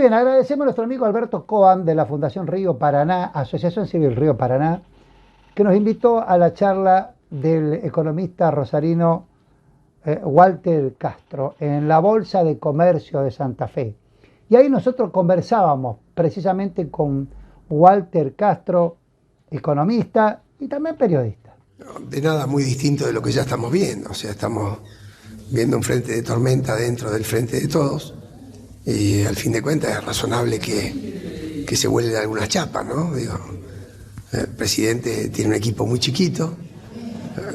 bien, agradecemos a nuestro amigo Alberto Coam de la Fundación Río Paraná, Asociación Civil Río Paraná, que nos invitó a la charla del economista rosarino Walter Castro en la Bolsa de Comercio de Santa Fe. Y ahí nosotros conversábamos precisamente con Walter Castro, economista y también periodista. De nada muy distinto de lo que ya estamos viendo, o sea, estamos viendo un frente de tormenta dentro del frente de todos, y al fin de cuentas es razonable que se vuelen algunas chapas, ¿no? Digo, el presidente tiene un equipo muy chiquito,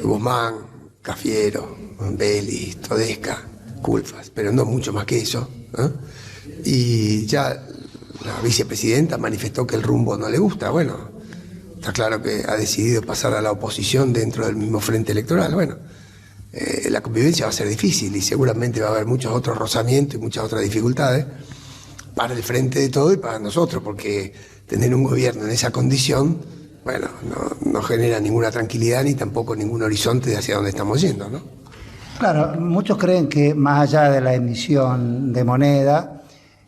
Guzmán, Cafiero, Vélez, Todesca, Culfas, pero no mucho más que eso, ¿no? Y ya la vicepresidenta manifestó que el rumbo no le gusta. Bueno, está claro que ha decidido pasar a la oposición dentro del mismo frente electoral. Bueno, la convivencia va a ser difícil y seguramente va a haber muchos otros rozamientos y muchas otras dificultades para el frente de todo y para nosotros, porque tener un gobierno en esa condición, bueno, no genera ninguna tranquilidad ni tampoco ningún horizonte de hacia dónde estamos yendo, ¿no? Claro, muchos creen que más allá de la emisión de moneda,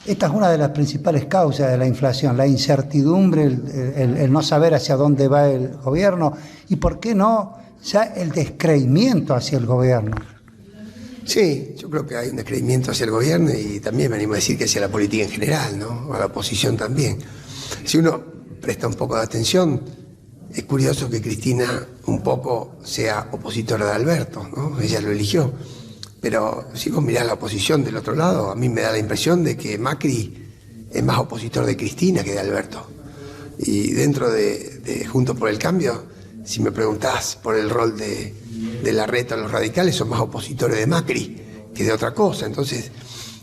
esta es una de las principales causas de la inflación, la incertidumbre, el no saber hacia dónde va el gobierno y, ¿por qué no?, ya el descreimiento hacia el gobierno. Sí, yo creo que hay un descreimiento hacia el gobierno y también me animo a decir que hacia la política en general, ¿no? A la oposición también. Si uno presta un poco de atención, es curioso que Cristina un poco sea opositora de Alberto, ¿no? Ella lo eligió. Pero si vos mirás la oposición del otro lado, a mí me da la impresión de que Macri es más opositor de Cristina que de Alberto. Y dentro de Juntos por el Cambio, si me preguntás por el rol de Larreta o los radicales, son más opositores de Macri que de otra cosa. Entonces,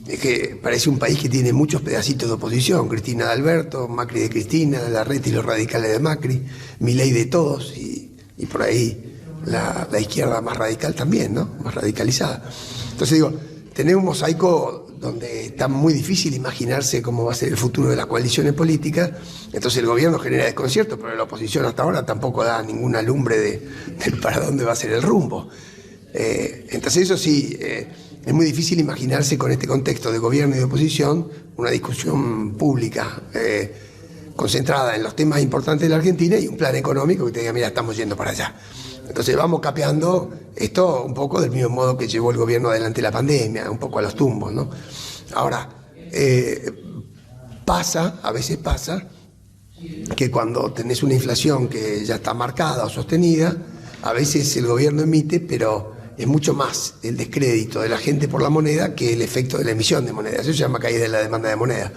es que parece un país que tiene muchos pedacitos de oposición. Cristina de Alberto, Macri de Cristina, Larreta y los radicales de Macri, Milei de todos y por ahí la izquierda más radical también, ¿no? Más radicalizada. Entonces digo, tenemos un mosaico donde está muy difícil imaginarse cómo va a ser el futuro de las coaliciones políticas. Entonces el gobierno genera desconcierto, pero la oposición hasta ahora tampoco da ninguna lumbre de para dónde va a ser el rumbo. Entonces eso sí, es muy difícil imaginarse con este contexto de gobierno y de oposición una discusión pública concentrada en los temas importantes de la Argentina y un plan económico que te diga, mira, estamos yendo para allá. Entonces vamos capeando esto un poco del mismo modo que llevó el gobierno adelante la pandemia, un poco a los tumbos, ¿no? Ahora, a veces pasa, que cuando tenés una inflación que ya está marcada o sostenida, a veces el gobierno emite, pero es mucho más el descrédito de la gente por la moneda que el efecto de la emisión de moneda. Eso se llama caída de la demanda de moneda.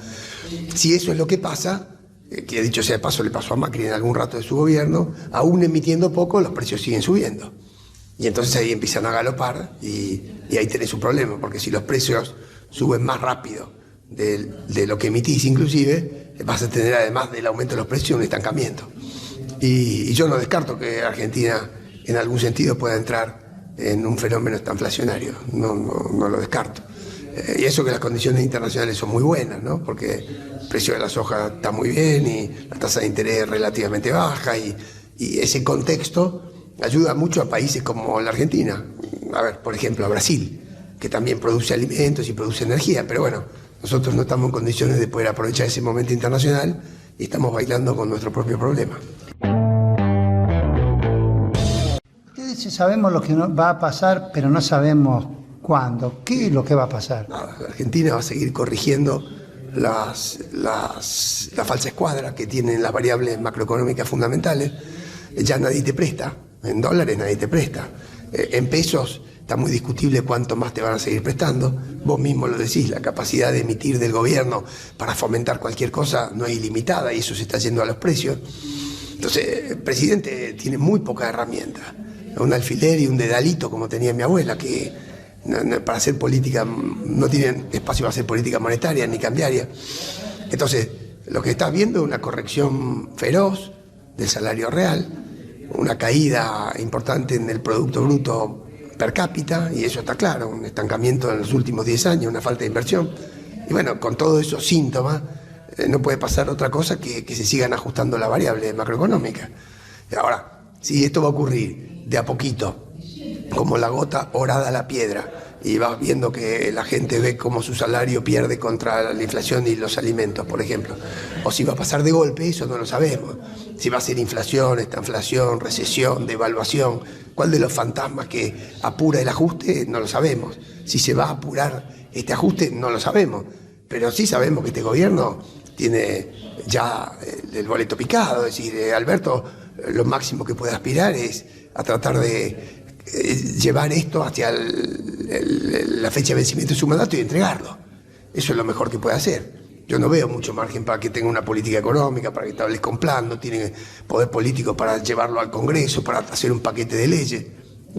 Si eso es lo que pasa, que dicho sea de paso le pasó a Macri en algún rato de su gobierno, aún emitiendo poco los precios siguen subiendo. Y entonces ahí empiezan a galopar y ahí tenés un problema, porque si los precios suben más rápido de lo que emitís inclusive, vas a tener además del aumento de los precios un estancamiento. Y yo no descarto que Argentina en algún sentido pueda entrar en un fenómeno estanflacionario, no lo descarto. Y eso que las condiciones internacionales son muy buenas, ¿no? Porque el precio de la soja está muy bien y la tasa de interés es relativamente baja y ese contexto ayuda mucho a países como la Argentina. A ver, por ejemplo, a Brasil, que también produce alimentos y produce energía, pero bueno, nosotros no estamos en condiciones de poder aprovechar ese momento internacional y estamos bailando con nuestro propio problema. Usted dice, sabemos lo que va a pasar, pero no sabemos cuándo. ¿Qué es lo que va a pasar? Nada, la Argentina va a seguir corrigiendo la falsa escuadra que tienen las variables macroeconómicas fundamentales. Ya nadie te presta, en dólares nadie te presta, en pesos está muy discutible cuánto más te van a seguir prestando. Vos mismo lo decís, la capacidad de emitir del gobierno para fomentar cualquier cosa no es ilimitada y eso se está yendo a los precios. Entonces el presidente tiene muy pocas herramientas, un alfiler y un dedalito como tenía mi abuela, que para hacer política no tienen espacio para hacer política monetaria ni cambiaria. Entonces lo que estás viendo es una corrección feroz del salario real, una caída importante en el Producto Bruto per cápita, y eso está claro, un estancamiento en los últimos 10 años, una falta de inversión. Y bueno, con todos esos síntomas no puede pasar otra cosa que se sigan ajustando las variables macroeconómicas. Ahora, si esto va a ocurrir de a poquito, como la gota orada a la piedra, y vas viendo que la gente ve cómo su salario pierde contra la inflación y los alimentos, por ejemplo. O si va a pasar de golpe, eso no lo sabemos. Si va a ser inflación, estanflación, recesión, devaluación, cuál de los fantasmas que apura el ajuste, no lo sabemos. Si se va a apurar este ajuste, no lo sabemos. Pero sí sabemos que este gobierno tiene ya el boleto picado, es decir, Alberto lo máximo que puede aspirar es a tratar de llevar esto hacia la fecha de vencimiento de su mandato y entregarlo. Eso es lo mejor que puede hacer. Yo no veo mucho margen para que tenga una política económica, para que establezca un plan, no tiene poder político para llevarlo al Congreso, para hacer un paquete de leyes.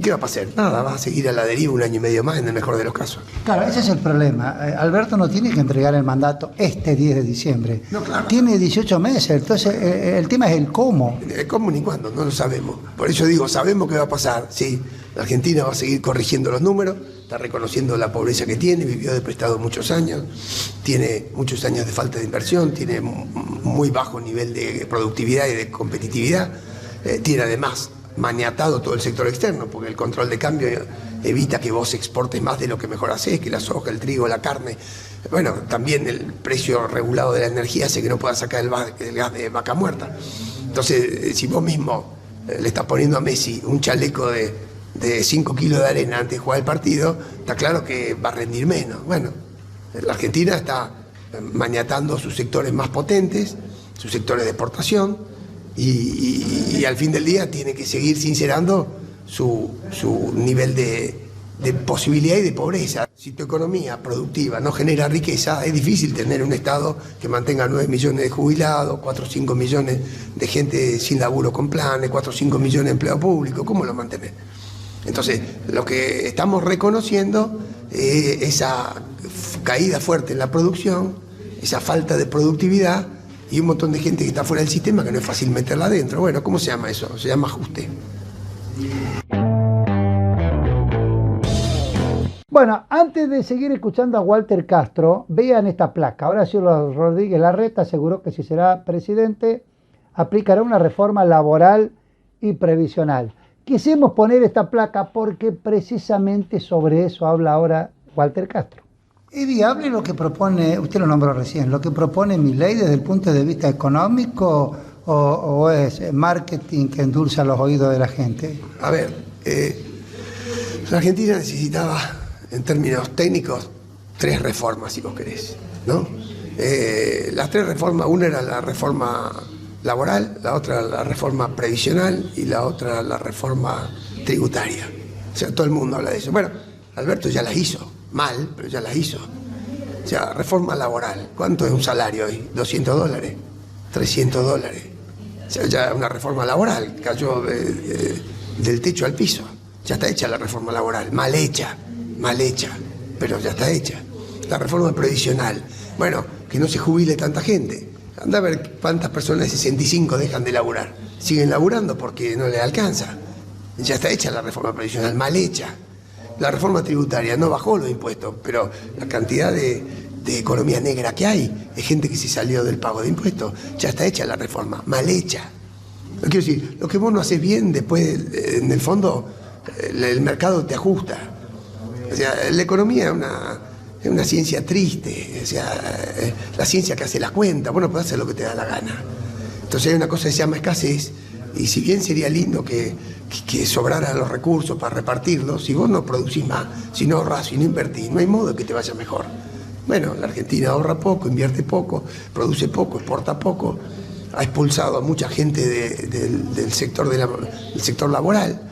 ¿Qué va a pasar? Nada, va a seguir a la deriva un año y medio más en el mejor de los casos. Claro, ese es el problema. Alberto no tiene que entregar el mandato este 10 de diciembre. No, claro. Tiene 18 meses, entonces el tema es el cómo. El cómo ni cuándo, no lo sabemos. Por eso digo, sabemos qué va a pasar, sí. La Argentina va a seguir corrigiendo los números, está reconociendo la pobreza que tiene, vivió de prestado muchos años, tiene muchos años de falta de inversión, tiene muy bajo nivel de productividad y de competitividad, tiene además maniatado todo el sector externo, porque el control de cambio evita que vos exportes más de lo que mejor hacés, que la soja, el trigo, la carne. Bueno, también el precio regulado de la energía hace que no puedas sacar el gas de vaca muerta. Entonces, si vos mismo le estás poniendo a Messi un chaleco de 5 kilos de arena antes de jugar el partido, está claro que va a rendir menos. Bueno, la Argentina está maniatando sus sectores más potentes, sus sectores de exportación, y al fin del día tiene que seguir sincerando su nivel de posibilidad y de pobreza. Si tu economía productiva no genera riqueza, es difícil tener un Estado que mantenga 9 millones de jubilados, 4 o 5 millones de gente sin laburo con planes, 4 o 5 millones de empleo público. ¿Cómo lo mantenés? Entonces, lo que estamos reconociendo es esa caída fuerte en la producción, esa falta de productividad y un montón de gente que está fuera del sistema que no es fácil meterla adentro. Bueno, ¿cómo se llama eso? Se llama ajuste. Bueno, antes de seguir escuchando a Walter Castro, vean esta placa. Horacio Rodríguez Larreta aseguró que si será presidente, aplicará una reforma laboral y previsional. Quisimos poner esta placa porque precisamente sobre eso habla ahora Walter Castro. ¿Es viable lo que propone, usted lo nombró recién, lo que propone Milei desde el punto de vista económico o es marketing que endulza los oídos de la gente? A ver, la Argentina necesitaba, en términos técnicos, 3 reformas, si vos querés, ¿no? Las 3 reformas, una era la reforma laboral, la otra la reforma previsional y la otra la reforma tributaria. O sea, todo el mundo habla de eso. Bueno, Alberto ya las hizo, mal, pero ya las hizo. O sea, reforma laboral. ¿Cuánto es un salario hoy? $200, $300. O sea, ya una reforma laboral, cayó del techo al piso. Ya está hecha la reforma laboral, mal hecha, pero ya está hecha. La reforma previsional, bueno, que no se jubile tanta gente. Anda a ver cuántas personas de 65 dejan de laburar. Siguen laburando porque no les alcanza. Ya está hecha la reforma previsional, mal hecha. La reforma tributaria no bajó los impuestos, pero la cantidad de economía negra que hay, de gente que se salió del pago de impuestos, ya está hecha la reforma, mal hecha. No quiero decir, lo que vos no haces bien, después, en el fondo, el mercado te ajusta. O sea, la economía es una ciencia triste, o sea, la ciencia que hace la cuenta, vos no podés hacer lo que te da la gana. Entonces hay una cosa que se llama escasez, y si bien sería lindo que sobraran los recursos para repartirlos, si vos no producís más, si no ahorrás, si no invertís, no hay modo de que te vaya mejor. Bueno, la Argentina ahorra poco, invierte poco, produce poco, exporta poco, ha expulsado a mucha gente del sector laboral,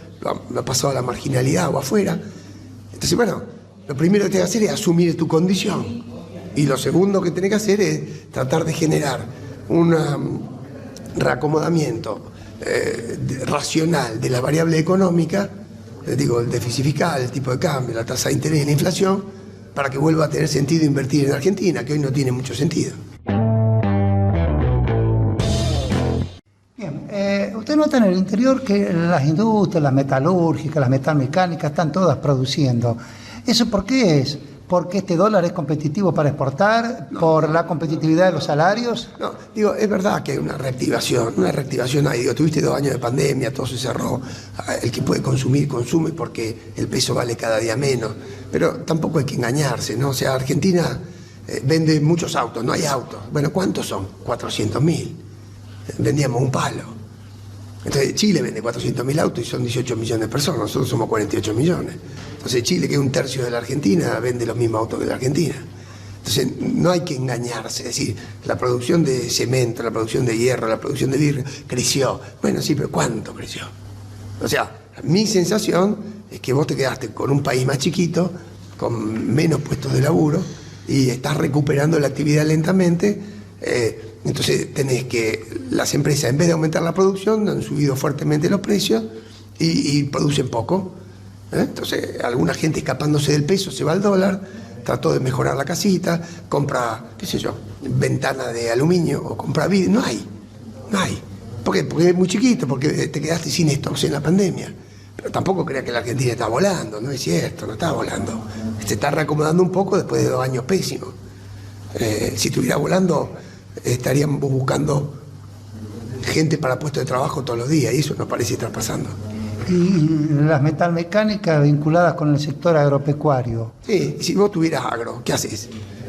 lo ha pasado a la marginalidad o afuera. Entonces, bueno, lo primero que tenés que hacer es asumir tu condición. Y lo segundo que tenés que hacer es tratar de generar un reacomodamiento racional de la variable económica, digo, el déficit fiscal, el tipo de cambio, la tasa de interés y la inflación, para que vuelva a tener sentido invertir en Argentina, que hoy no tiene mucho sentido. Bien, usted nota en el interior que las industrias, las metalúrgicas, las metalmecánicas, están todas produciendo. ¿Eso por qué es? ¿Porque este dólar es competitivo para exportar? No. ¿Por la competitividad de los salarios? No, digo, es verdad que hay una reactivación ahí. Digo, tuviste 2 años de pandemia, todo se cerró. El que puede consumir, consume porque el peso vale cada día menos. Pero tampoco hay que engañarse, ¿no? O sea, Argentina vende muchos autos, no hay autos. Bueno, ¿cuántos son? 400.000. Vendíamos un palo. Entonces Chile vende 400.000 autos y son 18 millones de personas, nosotros somos 48 millones. Entonces Chile, que es un tercio de la Argentina, vende los mismos autos que la Argentina. Entonces no hay que engañarse, es decir, la producción de cemento, la producción de hierro, la producción de vidrio creció. Bueno, sí, pero ¿cuánto creció? O sea, mi sensación es que vos te quedaste con un país más chiquito, con menos puestos de laburo, y estás recuperando la actividad lentamente. Entonces tenés que, las empresas en vez de aumentar la producción han subido fuertemente los precios y producen poco. Entonces alguna gente escapándose del peso se va al dólar, trató de mejorar la casita, compra, qué sé yo, ventana de aluminio o compra vidrio, no hay. ¿Por qué? Porque es muy chiquito, porque te quedaste sin stocks en la pandemia. Pero tampoco creas que la Argentina está volando, no es cierto, no está volando. Se está reacomodando un poco después de 2 años pésimos. Si estuviera volando, estaríamos buscando gente para puestos de trabajo todos los días, y eso nos parece estar pasando. Y las metalmecánicas vinculadas con el sector agropecuario. Sí, y si vos tuvieras agro, ¿qué haces?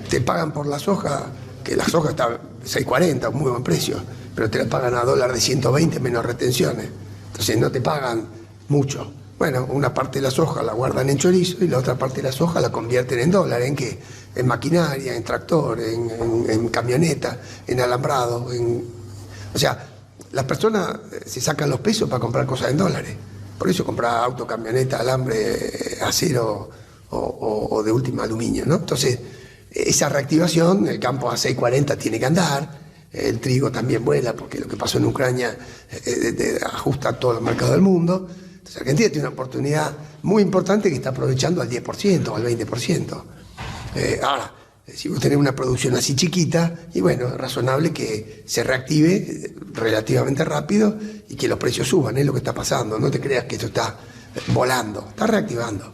Te pagan por la soja, que la soja está 6.40, un muy buen precio, pero te la pagan a dólar de 120 menos retenciones. Entonces no te pagan mucho. Bueno, una parte de la soja la guardan en chorizo y la otra parte de la soja la convierten en dólar. ¿En qué? En maquinaria, en tractor, en camioneta, en alambrado. O sea, las personas se sacan los pesos para comprar cosas en dólares. Por eso comprar auto, camioneta, alambre, acero o de última aluminio, ¿no? Entonces, esa reactivación, el campo a 6.40 tiene que andar, el trigo también vuela, porque lo que pasó en Ucrania ajusta a todos los mercados del mundo. Entonces, Argentina tiene una oportunidad muy importante que está aprovechando al 10% o al 20%. Ahora, si vos tenés una producción así chiquita, y bueno, es razonable que se reactive relativamente rápido y que los precios suban, es lo que está pasando. No te creas que esto está volando, está reactivando.